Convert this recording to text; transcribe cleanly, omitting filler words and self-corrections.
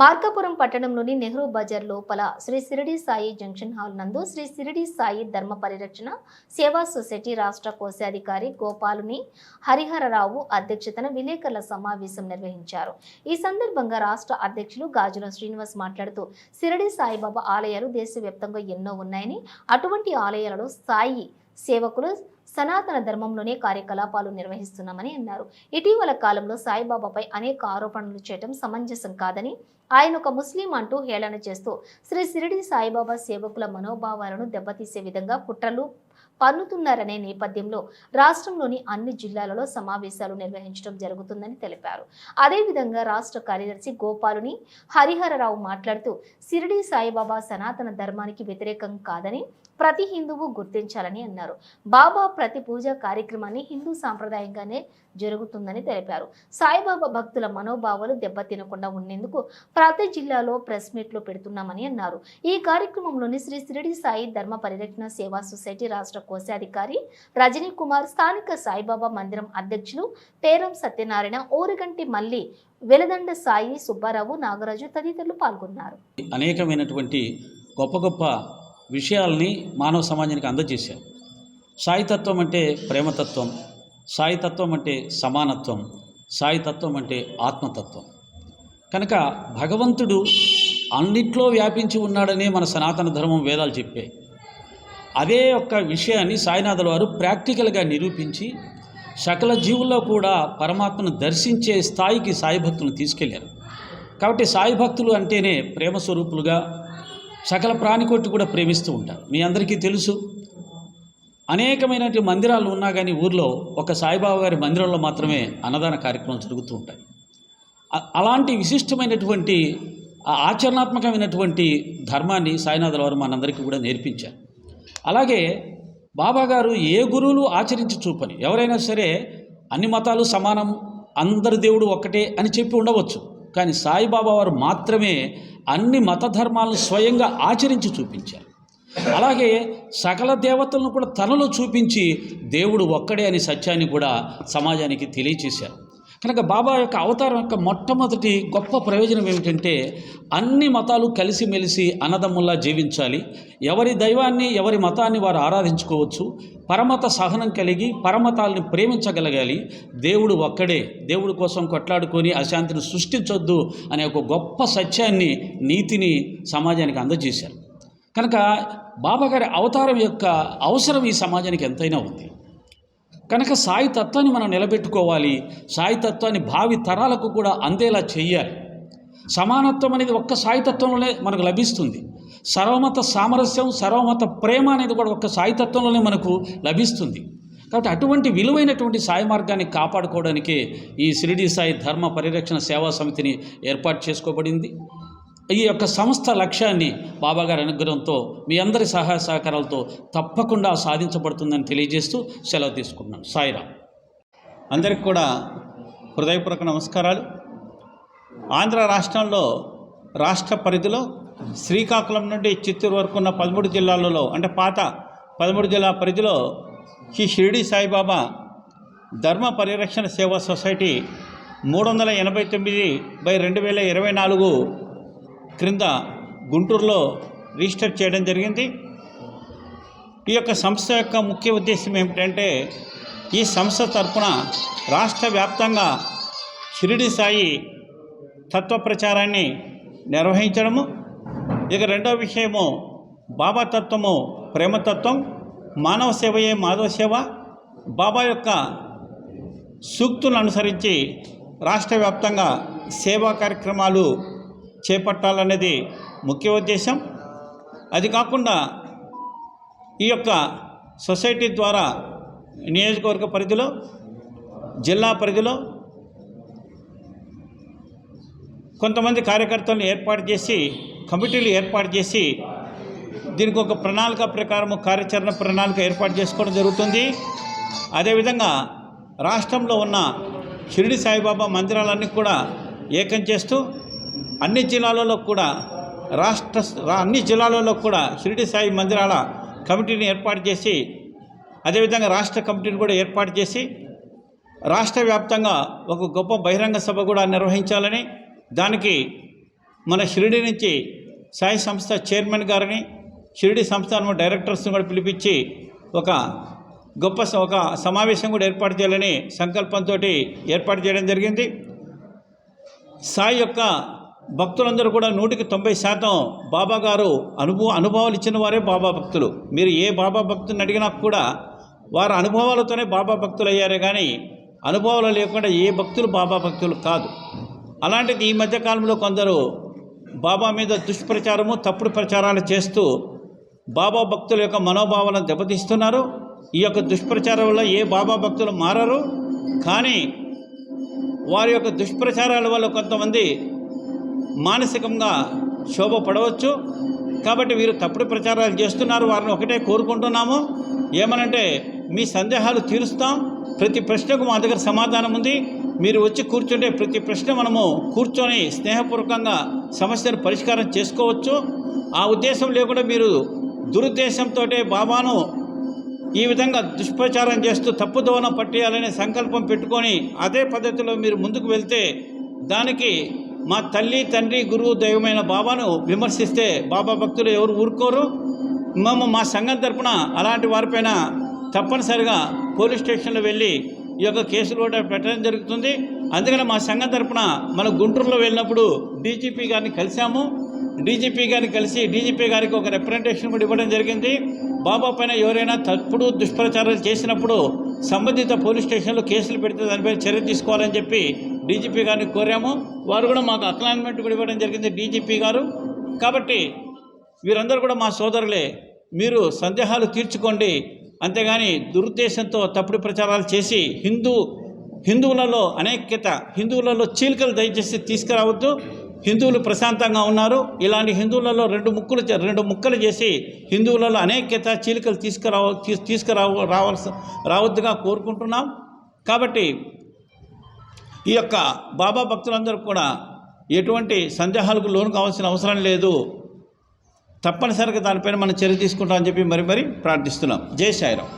మార్కాపురం పట్టణంలోని నెహ్రూ బజార్ లోపల Shri Shirdi Sai junction hall నందు శ్రీ షిరిడి సాయి ధర్మ పరిరక్షణ సేవా సొసైటీ రాష్ట్ర కోశాధికారి గోపాలుని హరిహరరావు అధ్యక్షతన విలేకరుల సమావేశం నిర్వహించారు. ఈ సందర్భంగా రాష్ట్ర అధ్యక్షులు గాజుల శ్రీనివాస్ మాట్లాడుతూ షిరిడి సాయిబాబా ఆలయాలు దేశవ్యాప్తంగా ఎన్నో ఉన్నాయని, అటువంటి ఆలయాలలో సాయి సేవకులు సనాతన ధర్మంలోనే కార్యకలాపాలు నిర్వహిస్తున్నామని అన్నారు. ఇటీవల కాలంలో సాయిబాబాపై అనేక ఆరోపణలు చేయడం సమంజసం కాదని, ఆయన ఒక ముస్లిం అంటూ హేళన చేస్తూ శ్రీ షిరిడి సాయిబాబా సేవకుల మనోభావాలను దెబ్బతీసే విధంగా కుట్రలు పన్నుతున్నారనే నేపథ్యంలో రాష్ట్రంలోని అన్ని జిల్లాలలో సమావేశాలు నిర్వహించడం జరుగుతుందని తెలిపారు. అదేవిధంగా రాష్ట్ర కార్యదర్శి గోపాలుని హరిహరరావు మాట్లాడుతూ షిరిడి సాయిబాబా సనాతన ధర్మానికి వ్యతిరేకం కాదని ప్రతి హిందువు గుర్తించాలని అన్నారు. బాబా ప్రతి పూజా కార్యక్రమాన్ని హిందూ సాంప్రదాయంగానే జరుగుతుందని తెలిపారు. సాయిబాబా భక్తుల మనోభావాలు దెబ్బతినకుండా ఉండేందుకు ప్రతి జిల్లాలో ప్రెస్ మీట్లు పెడుతున్నామని అన్నారు. ఈ కార్యక్రమంలోని శ్రీ షిరిడి సాయి ధర్మ పరిరక్షణ సేవా సొసైటీ రాష్ట్ర కోశాధికారి రజనీ కుమార్, స్థానిక సాయిబాబా మందిరం అధ్యక్షులు పేరం సత్యనారాయణ, ఓరుగంటి మల్లి, వెలదండ సాయి, సుబ్బారావు, నాగరాజు తదితరులు పాల్గొన్నారు. అనేకమైనటువంటి గొప్ప గొప్ప విషయాల్ని మానవ సమాజానికి అందజేశారు. సాయితత్వం అంటే ప్రేమతత్వం, సాయితత్వం అంటే సమానత్వం, సాయితత్వం అంటే ఆత్మతత్వం. కనుక భగవంతుడు అన్నిట్లో వ్యాపించి ఉన్నాడనే మన సనాతన ధర్మం వేదాలు చెప్పాయి. అదే యొక్క విషయాన్ని సాయినాథుల వారు ప్రాక్టికల్గా నిరూపించి సకల జీవుల్లో కూడా పరమాత్మను దర్శించే స్థాయికి సాయి భక్తులను తీసుకెళ్లారు. కాబట్టి సాయి భక్తులు అంటేనే ప్రేమ స్వరూపులుగా సకల ప్రాణికోటి కూడా ప్రేమిస్తూ ఉంటారు. మీ అందరికీ తెలుసు, అనేకమైనటువంటి మందిరాలు ఉన్నా కానీ ఊర్లో ఒక సాయిబాబా గారి మందిరంలో మాత్రమే అన్నదాన కార్యక్రమాలు జరుగుతూ ఉంటాయి. అలాంటి విశిష్టమైనటువంటి ఆచరణాత్మకమైనటువంటి ధర్మాన్ని సాయినాథుల వారు మనందరికీ కూడా నేర్పించారు. అలాగే బాబా గారు ఏ గురువులు ఆచరించి చూపని, ఎవరైనా సరే అన్ని మతాలు సమానం, అందరి దేవుడు ఒక్కటే అని చెప్పి ఉండవచ్చు, కానీ సాయిబాబా వారు మాత్రమే అన్ని మత ధర్మాలను స్వయంగా ఆచరించి చూపించారు. అలాగే సకల దేవతలను కూడా తనలో చూపించి దేవుడు ఒక్కడే అనే సత్యాన్ని కూడా సమాజానికి తెలియచేశారు. కనుక బాబా యొక్క అవతారం యొక్క మొట్టమొదటి గొప్ప ప్రయోజనం ఏమిటంటే అన్ని మతాలు కలిసిమెలిసి అన్నదమ్ముల్లా జీవించాలి, ఎవరి దైవాన్ని ఎవరి మతాన్ని వారు ఆరాధించుకోవచ్చు, పరమత సహనం కలిగి పరమతాలని ప్రేమించగలగాలి, దేవుడు ఒక్కడే, దేవుడి కోసం కొట్లాడుకొని అశాంతిని సృష్టించొద్దు అనే ఒక గొప్ప సత్యాన్ని, నీతిని సమాజానికి అందజేశారు. కనుక బాబాగారి అవతారం యొక్క అవసరం ఈ సమాజానికి ఎంతైనా ఉంది. కనుక సాయి తత్వాన్ని మనం నిలబెట్టుకోవాలి, సాయి తత్వాన్ని భావి తరాలకు కూడా అందేలా చెయ్యాలి. సమానత్వం అనేది ఒక్క సాయి తత్వంలోనే మనకు లభిస్తుంది. సర్వమత సామరస్యం, సర్వమత ప్రేమ అనేది కూడా ఒక్క సాయి తత్వంలోనే మనకు లభిస్తుంది. కాబట్టి అటువంటి విలువైనటువంటి సాయి మార్గాన్ని కాపాడుకోవడానికే ఈ షిరిడి సాయి ధర్మ పరిరక్షణ సేవా సమితిని ఏర్పాటు చేసుకోబడింది. ఈ యొక్క సంస్థ లక్ష్యాన్ని బాబాగారి అనుగ్రహంతో మీ అందరి సహాయ సహకారాలతో తప్పకుండా సాధించబడుతుందని తెలియజేస్తూ సెలవు తీసుకుంటున్నాను. సాయిరాం. అందరికి కూడా హృదయపూర్వక నమస్కారాలు. ఆంధ్ర రాష్ట్రంలో రాష్ట్ర పరిధిలో శ్రీకాకుళం నుండి చిత్తూరు వరకు ఉన్న 13 జిల్లాలలో, అంటే పాత 13 జిల్లా పరిధిలో ఈ షిరిడి సాయిబాబా ధర్మ పరిరక్షణ సేవా సొసైటీ 389/2024 క్రింద గుంటూరులో రిజిస్టర్ చేయడం జరిగింది. ఈ యొక్క సంస్థ యొక్క ముఖ్య ఉద్దేశం ఏమిటంటే ఈ సంస్థ తరఫున రాష్ట్ర వ్యాప్తంగా షిరిడి సాయి తత్వ ప్రచారాన్ని నిర్వహించడము. ఇక రెండవ విషయము బాబా తత్వము ప్రేమతత్వం, మానవ సేవయే మాధవ సేవ, బాబా యొక్క సూక్తులను అనుసరించి రాష్ట్ర వ్యాప్తంగా సేవా కార్యక్రమాలు చేపట్టాలనేది ముఖ్య ఉద్దేశం. అది కాకుండా ఈ యొక్క సొసైటీ ద్వారా నియోజకవర్గ పరిధిలో, జిల్లా పరిధిలో కొంతమంది కార్యకర్తలను ఏర్పాటు చేసి, కమిటీలు ఏర్పాటు చేసి దీనికి ఒక ప్రణాళిక ప్రకారం కార్యాచరణ ప్రణాళిక ఏర్పాటు చేసుకోవడం జరుగుతుంది. అదేవిధంగా రాష్ట్రంలో ఉన్న షిరిడి సాయిబాబా మందిరాలన్నీ కూడా ఏకం చేస్తూ అన్ని జిల్లాలలో కూడా అన్ని జిల్లాలలో కూడా షిరిడి సాయి మందిరాల కమిటీని ఏర్పాటు చేసి, అదేవిధంగా రాష్ట్ర కమిటీని కూడా ఏర్పాటు చేసి రాష్ట్ర వ్యాప్తంగా ఒక గొప్ప బహిరంగ సభ కూడా నిర్వహించాలని, దానికి మన షిరిడి నుంచి సాయి సంస్థ చైర్మన్ గారిని, షిరిడి సంస్థ డైరెక్టర్స్ని కూడా పిలిపించి ఒక సమావేశం కూడా ఏర్పాటు చేయాలని సంకల్పంతో ఏర్పాటు చేయడం జరిగింది. సాయి యొక్క భక్తులందరూ కూడా 100% బాబా గారు అనుభవాలు ఇచ్చిన వారే బాబా భక్తులు. మీరు ఏ బాబా భక్తుని అడిగినా కూడా వారి అనుభవాలతోనే బాబా భక్తులు అయ్యారే కానీ అనుభవాలు లేకుండా ఏ భక్తులు బాబా భక్తులు కాదు. అలాంటిది ఈ మధ్యకాలంలో కొందరు బాబా మీద దుష్ప్రచారము, తప్పుడు ప్రచారాలు చేస్తూ బాబా భక్తుల యొక్క మనోభావాలను దెబ్బతీస్తున్నారు. ఈ యొక్క దుష్ప్రచారం వల్ల ఏ బాబా భక్తులు మారరు, కానీ వారి యొక్క దుష్ప్రచారాల వల్ల కొంతమంది మానసికంగా శోభపడవచ్చు. కాబట్టి వీరు తప్పుడు ప్రచారాలు చేస్తున్నారు. వారిని ఒకటే కోరుకుంటున్నాము, ఏమనంటే మీ సందేహాలు తీరుస్తాం, ప్రతి ప్రశ్నకు మా దగ్గర సమాధానం ఉంది, మీరు వచ్చి కూర్చుంటే ప్రతి ప్రశ్న మనము కూర్చొని స్నేహపూర్వకంగా సమస్యను పరిష్కారం చేసుకోవచ్చు. ఆ ఉద్దేశం లేకుండా మీరు దురుద్దేశంతో బాబాను ఈ విధంగా దుష్ప్రచారం చేస్తూ తప్పుదోవ పట్టేయాలనే సంకల్పం పెట్టుకొని అదే పద్ధతిలో మీరు ముందుకు వెళ్తే దానికి మా తల్లి, తండ్రి, గురువు, దైవమైన బాబాను విమర్శిస్తే బాబా భక్తులు ఎవరు ఊరుకోరు. మేము మా సంఘం తరపున అలాంటి వారిపైన తప్పనిసరిగా పోలీస్ స్టేషన్లో వెళ్ళి ఈ యొక్క కేసులు కూడా పెట్టడం జరుగుతుంది. అందుకని మా సంఘం తరపున మన గుంటూరులో వెళ్ళినప్పుడు డీజీపీ గారిని కలిసాము. డీజీపీ గారిని కలిసి డీజీపీ గారికి ఒక రిప్రజెంటేషన్ కూడా ఇవ్వడం జరిగింది. బాబా పైన ఎవరైనా తప్పుడు దుష్ప్రచారాలు చేసినప్పుడు సంబంధిత పోలీస్ స్టేషన్లో కేసులు పెడితే దానిపై చర్య తీసుకోవాలని చెప్పి డీజీపీ గారిని కోరాము. వారు కూడా మాకు అక్నాలెడ్జ్మెంట్ కూడా ఇవ్వడం జరిగింది డీజీపీ గారు. కాబట్టి వీరందరూ కూడా మా సోదరులే, మీరు సందేహాలు తీర్చుకోండి, అంతేగాని దురుద్దేశంతో తప్పుడు ప్రచారాలు చేసి హిందువులలో అనైక్యత, హిందువులలో చీలికలు దయచేసి తీసుకురావద్దు. హిందువులు ప్రశాంతంగా ఉన్నారు. ఇలాంటి హిందువులలో రెండు ముక్కలు చేసి హిందువులలో అనైక్యత, చీలికలు రావద్దుగా కోరుకుంటున్నాం. కాబట్టి ఈ యొక్క బాబా భక్తులందరూ కూడా ఎటువంటి సందేహాలకు లోను కావాల్సిన అవసరం లేదు. తప్పనిసరిగా దానిపైన మనం చర్య తీసుకుంటామని చెప్పి మరి ప్రార్థిస్తున్నాం. జై సాయిరాం.